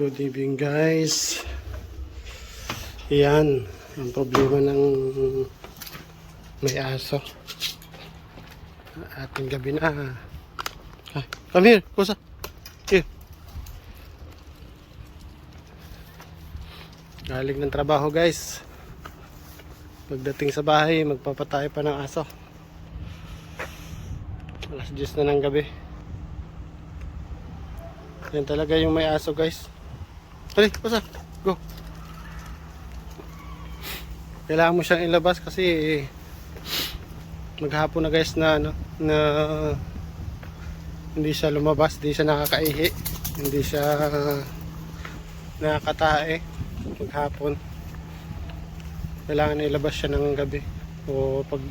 Good evening guys. Yan ang problema ng may aso. Ating gabi na. Ah, come here, kusa. Here. Galing ng trabaho guys. Pagdating sa bahay, magpapatay pa ng aso. Alas 10 na ng gabi. Yan talaga yung may aso guys. Hali, kusa. Go. Kailangan mo siyang ilabas kasi maghapon na guys na hindi siya lumabas, hindi siya nakakaihi, hindi siya nakakatae maghapon. Kailangan ilabas siya ng gabi o pag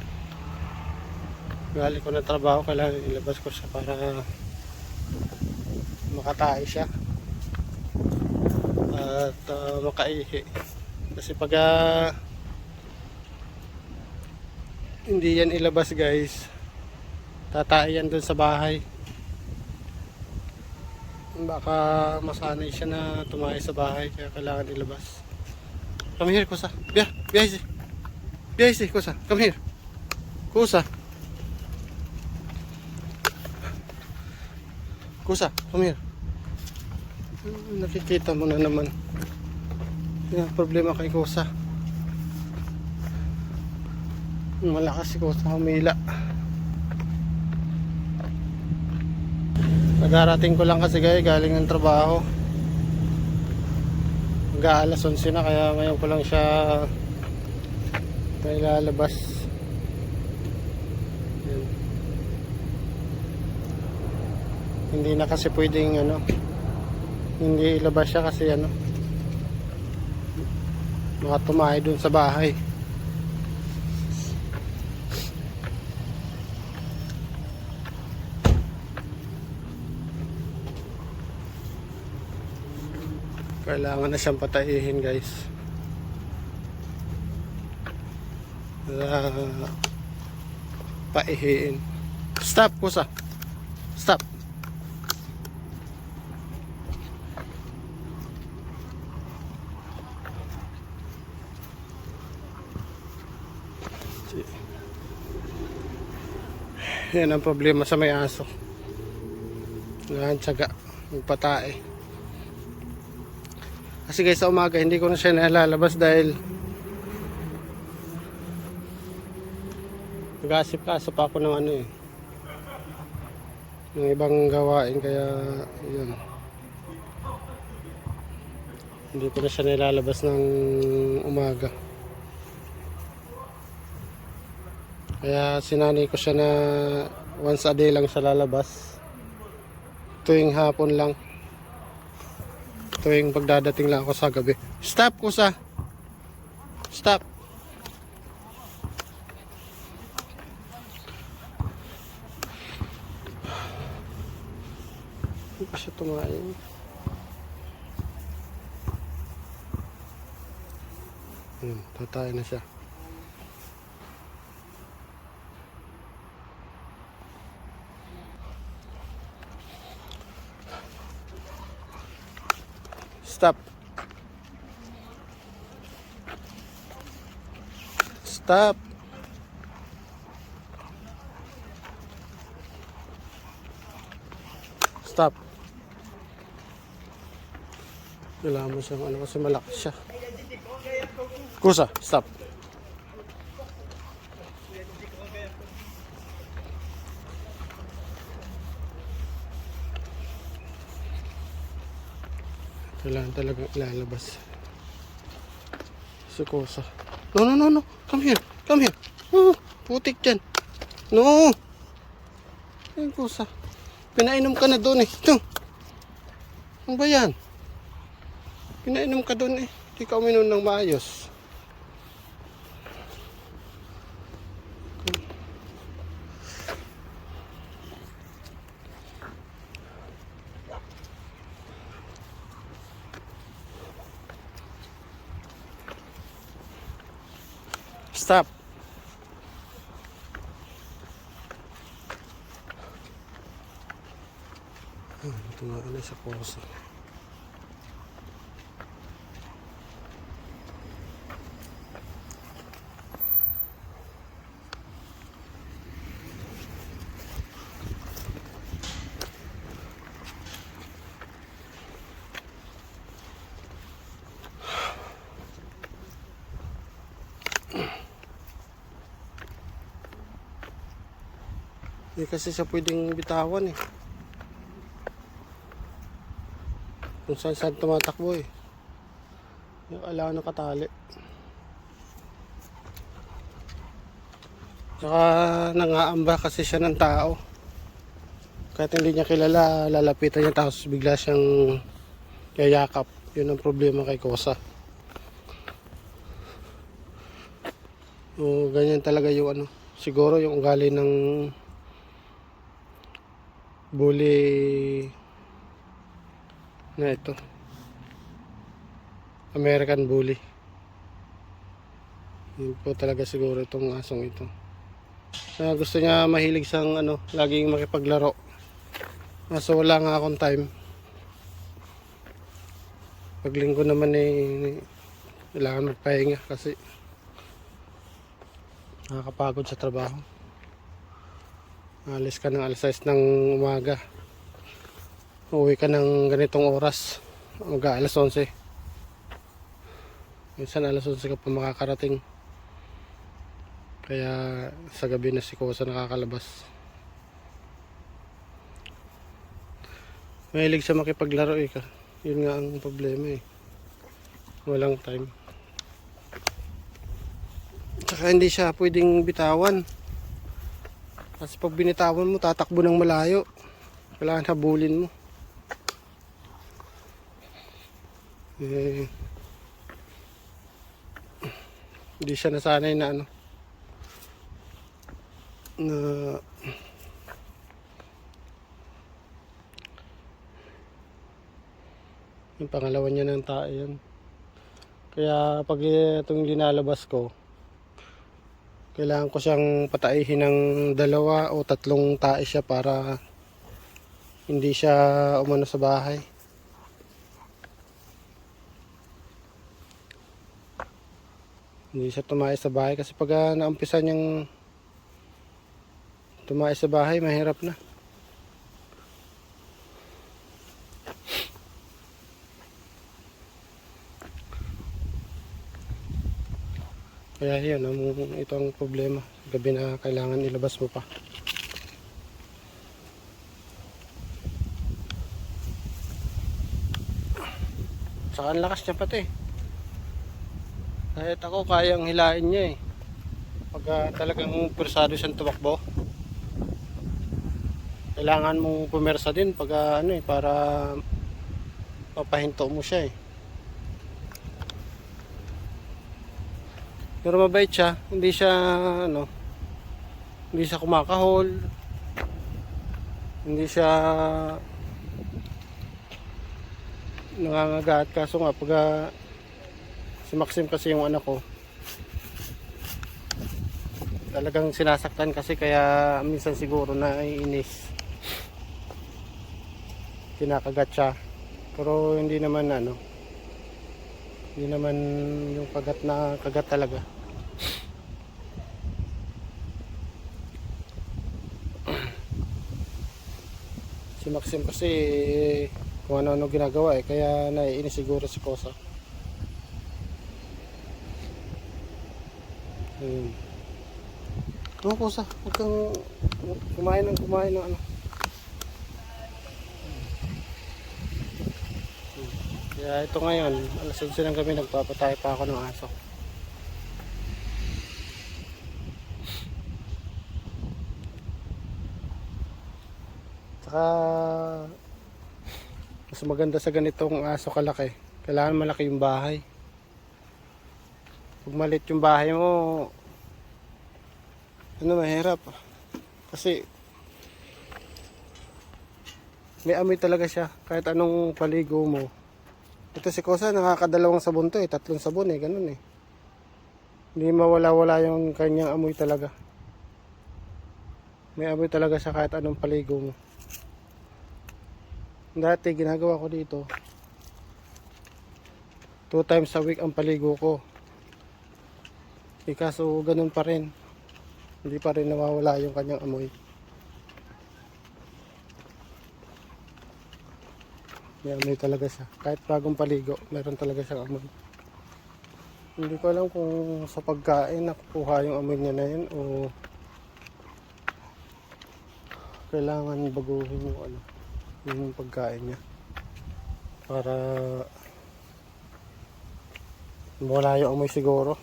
galing ko ng trabaho, kailangan ilabas ko siya para makatae siya at makaihi. Kasi pag hindi yan ilabas guys, tatae yan dun sa bahay, baka masanay siya na tumae sa bahay, kaya kailangan ilabas. Come here kusa, biyahe kusa, come here kusa, come here. Nakikita mo na naman yung problema kay kusa. Malakas si kusa humila. Nagarating ko lang kasi guys, galing ng trabaho. Mag-aalas 11 na, kaya ngayon ko lang siya nailalabas. Yan. Hindi na kasi pwedeng hindi ilabas siya kasi mga tumahay dun sa bahay. Kailangan na siyang pataihin guys. Paihiin. Stop kusa. Stop. Yan ang problema sa may aso. Tsaga, magpatae. Kasi guys sa umaga hindi ko na siya nalalabas dahil nag-aasip-asip pa ako ng ng ibang gawain, kaya yun, hindi ko na siya nalalabas ng umaga. Kaya sinanay ko siya na once a day lang siya lalabas, tuwing hapon lang, tuwing pagdadating lang ako sa gabi. Stop kusa, stop. Hindi pa siya tumain. Tatay na siya. Stop. Stop. Stop. Kailangan mo siyang kasi malakas siya. Kusa, stop. Kailangan talagang ilalabas si kusa. No. Come here. Putik dyan. No. Ayun kusa. Pinainom ka na doon eh. Ito. Ano ba yan? Pinainom ka doon eh. Hindi ka uminom ng maayos. Stop. Ito nga sa puso. Hindi kasi siya pwedeng bitawan eh. Kung saan saan tumatakbo eh. Yung ala nakatali. Tsaka nangaamba kasi siya ng tao. Kahit hindi niya kilala, lalapitan niya tapos bigla siyang yayakap. Yun ang problema kay Kosa. O, ganyan talaga yung ano. Siguro yung ugali ng bully na ito. American bully. Yun po talaga siguro itong asong ito. Gusto niya mahilig sang ano, laging makipaglaro. So wala nga akong time. Pag linggo naman kailangan magpahinga kasi nakakapagod sa trabaho. Alis ka ng alas 6 ng umaga. Uwi ka ng ganitong oras. Hanggang alas 11. Minsan alas 11 ka pa makakarating. Kaya sa gabi na si Kosa nakakalabas. Mahilig siya makipaglaro eh. Yun nga ang problema eh. Walang time. Tsaka hindi siya pwedeng bitawan. Kasi pag binitawan mo, tatakbo ng malayo. Kailangan habulin mo. Hindi siya nasanay na ano. Na yung pangalawa niya ng tae yan. Kaya pag itong linalabas ko, kailangan ko siyang pataihin ng 2 o 3 tae siya para hindi siya umano sa bahay. Hindi siya tumae sa bahay kasi pag naumpisa niyang tumae sa bahay, mahirap na. Kaya yun, ito ang problema. Gabi na kailangan ilabas mo pa. Saka ang lakas niya pati. Kahit ako kayang hilain niya eh. Pag talagang pursado siyang tumakbo. Kailangan mong pumersa din pag para papahinto mo siya eh. Pero mabait siya, hindi siya hindi siya kumakahol. Hindi siya nangangagat. Kaso nga pag si Maxim kasi yung anak ko, talagang sinasaktan kasi kaya minsan siguro naiinis. Kinakagat siya. Pero hindi naman hindi naman yung kagat na kagat talaga. Si Maxim kasi kung ano ginagawa eh, kaya naiinis siguro si Kosa. Kosa, huwag kang kumain ng ano. Kaya ito ngayon, alas 11 ng gabi, nagpapatay pa ako ng aso. Saka mas maganda sa ganitong aso kalaki, kailangan malaki yung bahay. Pag maliit yung bahay mo, mahirap. Kasi may amoy talaga siya kahit anong paligo mo. Ito si Kosa, nakakadalawang sabon to eh. 3 sabon eh, ganun eh. Hindi mawala-wala yung kanyang amoy talaga. May amoy talaga siya kahit anong paligo mo. Dati ginagawa ko dito 2 times a week ang paligo ko. Kaso ganun pa rin. Hindi pa rin nawawala yung kanyang amoy. May amoy talaga siya. Kahit bagong paligo, meron talaga siyang amoy. Hindi ko alam kung sa pagkain nakukuha yung amoy niya na yun o kailangan baguhin yung ano, yung pagkain niya para wala yung amoy siguro.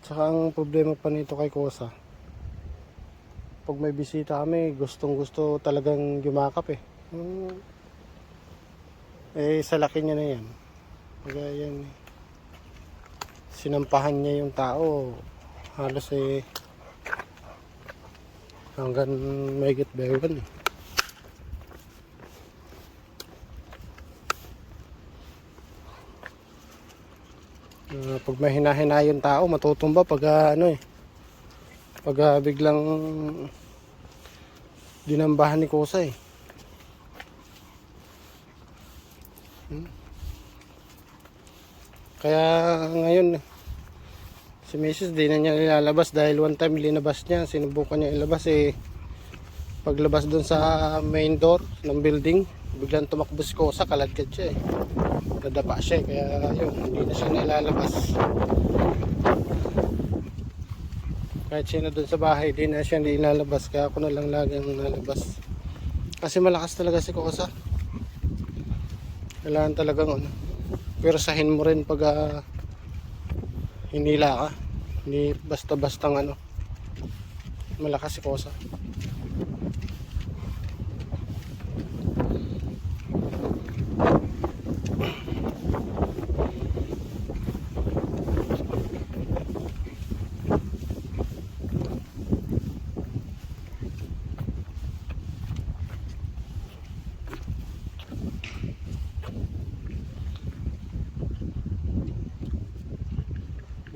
Tsaka ang problema pa nito kay Kosa, pag may bisita kami, gustong gusto talagang yumakap eh. Sa laki niya na yan. Kaya yan, sinampahan niya yung tao, halos hanggang mahigit bewan eh. Pag may hinahina yung tao, matutumba pag pag biglang dinambahan ni Kosa eh. Kaya ngayon si Mrs. di na niya nilalabas dahil one time linabas niya, sinubukan niya ilabas paglabas dun sa main door ng building, biglang tumakbo si Kosa, kaladkad siya nadapa siya kaya yun, hindi na siya nilalabas. Kahit sino dun sa bahay, di na siya nilalabas, kaya ako na lang lagi ang nalabas kasi malakas talaga si Kosa. Kailangan talagang persahin mo rin pag hinila ka, hindi basta-bastang malakas si Kosa.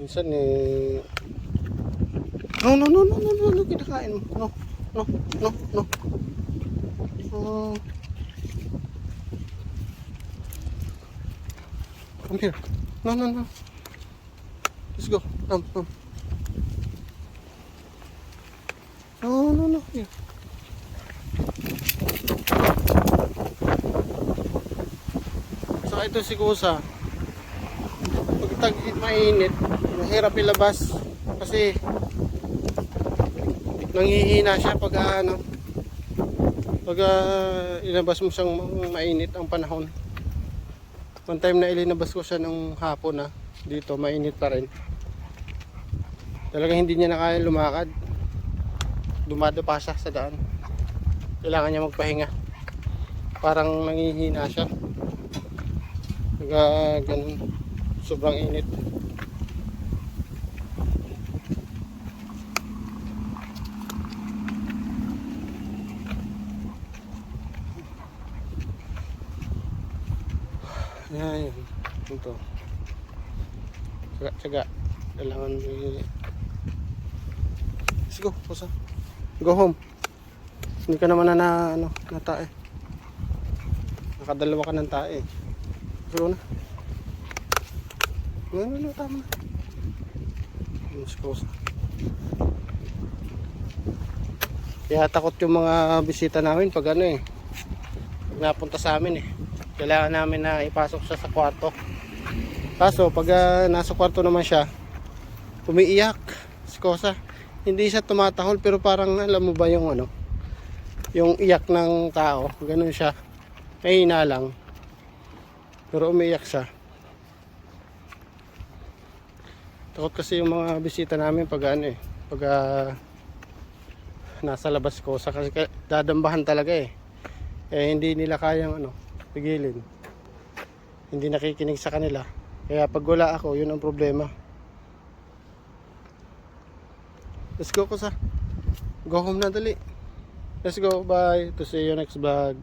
Minsan no, kinakain mo. No. Come here. No. Let's go. Come. No. Here. Saka ito si Kosa, pag mainit, mahirap ilabas kasi nanghihina siya pag ilabas mo siyang mainit ang panahon. One time na ilinabas ko siya nung hapon dito mainit pa rin. Talagang hindi niya na kaya lumakad. Dumadapa siya sa daan. Kailangan niya magpahinga. Parang nanghihina siya. Ganun. Sobrang init. Yan. Ito. Tsaga. Kailangan let's go, Kosa. Go home. Hindi ka naman na tae. Nakadalawa ka ng tae. Pero na. No, tama na. Let's go. Kaya takot yung mga bisita namin pag pag napunta sa amin kailangan namin na ipasok siya sa kwarto. Kaso pag nasa kwarto naman siya, umiiyak si Kosa. Hindi siya tumatahol pero parang alam mo ba yung yung iyak ng tao, ganun siya. Mahina lang. Pero umiiyak siya. Takot kasi yung mga bisita namin pag pag nasa labas si Kosa kasi dadambahan talaga hindi nila kayang pigilin. Hindi nakikinig sa kanila. Kaya pag wala ako, yun ang problema. Let's go, Kosa. Go home na dali. Let's go. Bye. To see you next vlog.